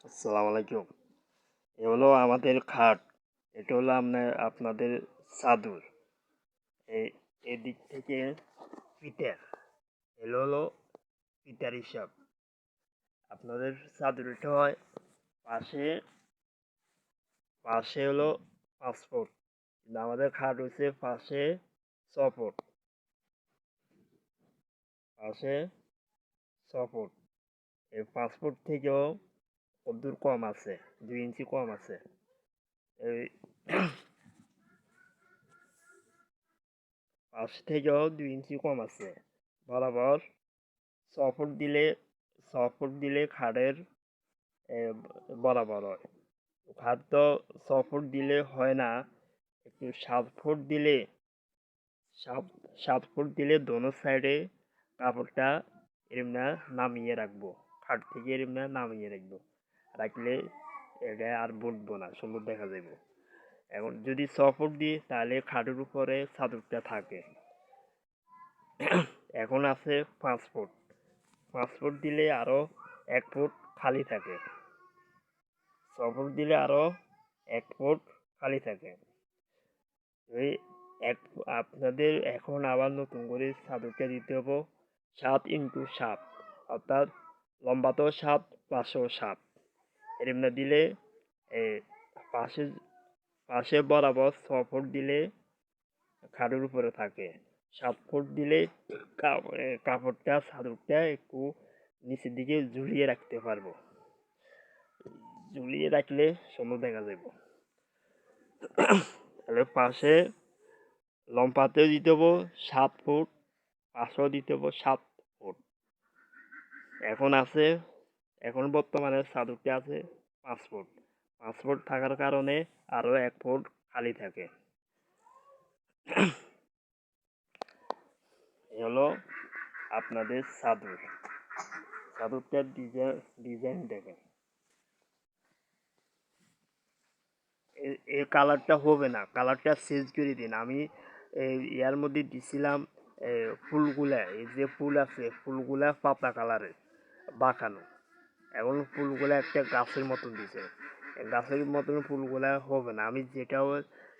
আসসালামু আলাইকুম। এ হলো আমাদের খাট। এটা হলো আপনাদের চাদর। এই এদিক থেকে ফিতের। এগুলো হলো ফিতার হিসাব। আপনাদের চাদরটা হয় পাশে পাশে হলো 5 ফুট। কিন্তু আমাদের খাট হচ্ছে পাশে 6 ফুট। পাশে 6 ফুট। এই 5 ফুট থেকেও কদ্দুর কম আছে। 2 ইঞ্চি কম আছে। এই পাশ থেকেও 2 ইঞ্চি কম আছে। বরাবর 6 ফুট দিলে 6 ফুট দিলে খাটের এ, বরাবর হয়। খাট তো 6 ফুট দিলে হয় না, একটু 7 7 ফুট দিলে দোনো সাইডে কাপড়টা এরম না নামিয়ে রাখবো। খাট থেকে এরম না নামিয়ে রাখবো। রাখলে এটা আর বলবো না, সুন্দর দেখা যাবে। এখন যদি 6 ফুট দিই তাহলে খাটের উপরে চাদরটা থাকে। এখন আছে 5 ফুট। 5 ফুট দিলে আরো 1 ফুট খালি থাকে। 6 ফুট দিলে আরো 1 ফুট খালি থাকে। এই এক আপনাদের এখন আবার নতুন করে চাদরটা দিতে হবে 7x7, অর্থাৎ লম্বাতেও 7, পাশেও 7। এরম না দিলে এই পাশে পাশে বরাবর 6 ফুট দিলে খাটের উপরে থাকে। 7 ফুট দিলে কাপড়টা চাদরটা একটু নিচের দিকে ঝুলিয়ে রাখতে পারবো। ঝুলিয়ে রাখলে সুন্দর দেখা যাবে। তাহলে পাশে লম্বাতেও দিতে হবো 7 ফুট, পাশেও দিতে হবো 7 ফুট। এখন আছে এখন বর্তমানে চাদরটা আছে 5 ফুট। 5 ফুট থাকার কারণে আরো 1 ফুট খালি থাকে। এ হলো আপনাদের চাদর। চাদরটার ডিজাইন দেখেন। এই কালারটা হবে না, কালারটা চেঞ্জ করে দিন। আমি ইয়ার মধ্যে দিছিলাম ফুলগুলা, এই যে ফুল আছে ফুলগুলা পাতা কালারের বাঁকানো। এখন ফুলগুলা একটা গাছের মতন দিছে। গাছের মতন ফুলগুলা হবে না। আমি যেটাও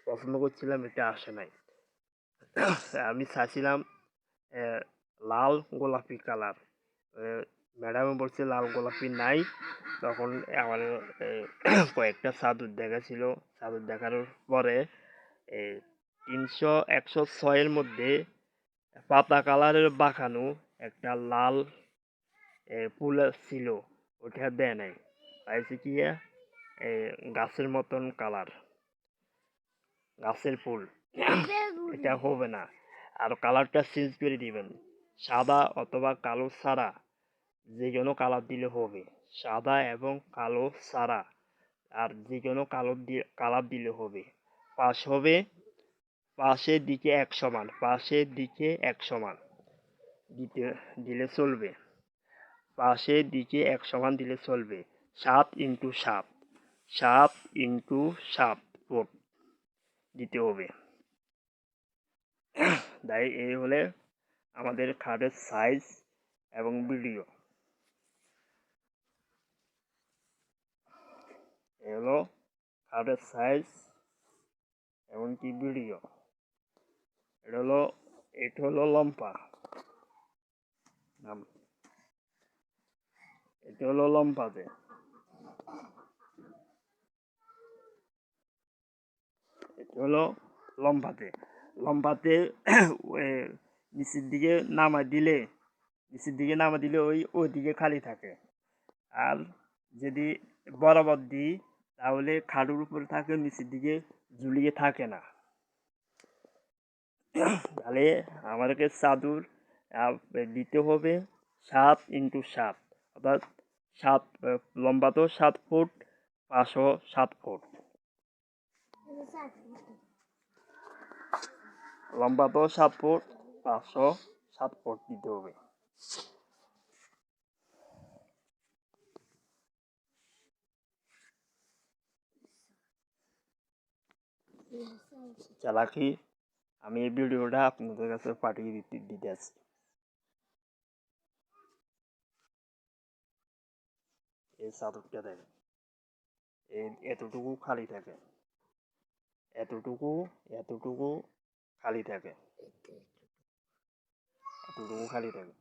পছন্দ করছিলাম এটা আসে নাই। আমি চাইছিলাম লাল গোলাপি কালার। ম্যাডামে বলছে লাল গোলাপি নাই। তখন আমার কয়েকটা চাদর দেখাছিল। চাদর দেখার পরে 106 মধ্যে পাতা কালারের বাঁকানো একটা লাল ফুল ছিল, ওটা দেয় নাই। পাইছে কি গাছের মতন কালার, গাছের ফুল। এটা হবে না। আর কালারটা চেঞ্জ করে দিবেন। সাদা অথবা কালো ছাড়া যে কোনো কালার দিলে হবে। সাদা এবং কালো ছাড়া আর যে কোনো কালার দিলে হবে। পাশ হবে পাশের দিকে 1 সমান, পাশের দিকে 1 সমান দিলে চলবে। পাশের দিকে 1 সমান দিলে চলবে। 7x7, 7x7 ফুট দিতে হবে। তাই এই হলে আমাদের খাটের সাইজ এবং ভিডিও। এ হলো খাটের সাইজ এবং কি ভিডিও। এটা হলো লম্বা। এটা হলো লম্বাতে। এটা হলো লম্বাতে। লম্বাতে নিচের দিকে নামা দিলে ওই দিকে খালি থাকে। আর যদি বরাবর দিই তাহলে খাটের উপরে থাকে, নিচের দিকে ঝুলিয়ে থাকে না। তাহলে আমাদেরকে চাদর দিতে হবে 7x7, অর্থাৎ 7 লম্বাতেও 7 ফুট, পাশেও 7 ফুট। লম্বাতেও 7 ফুট, পাশেও 7 ফুট দিতে হবে। চালাকি আমি এই ভিডিওটা আপনাদের কাছে পাঠিয়ে দিতে আছি। এই চাদরটা দেখেন। এতটুকু খালি থাকে, এতটুকু এতটুকু খালি থাকে, এতটুকু খালি থাকে।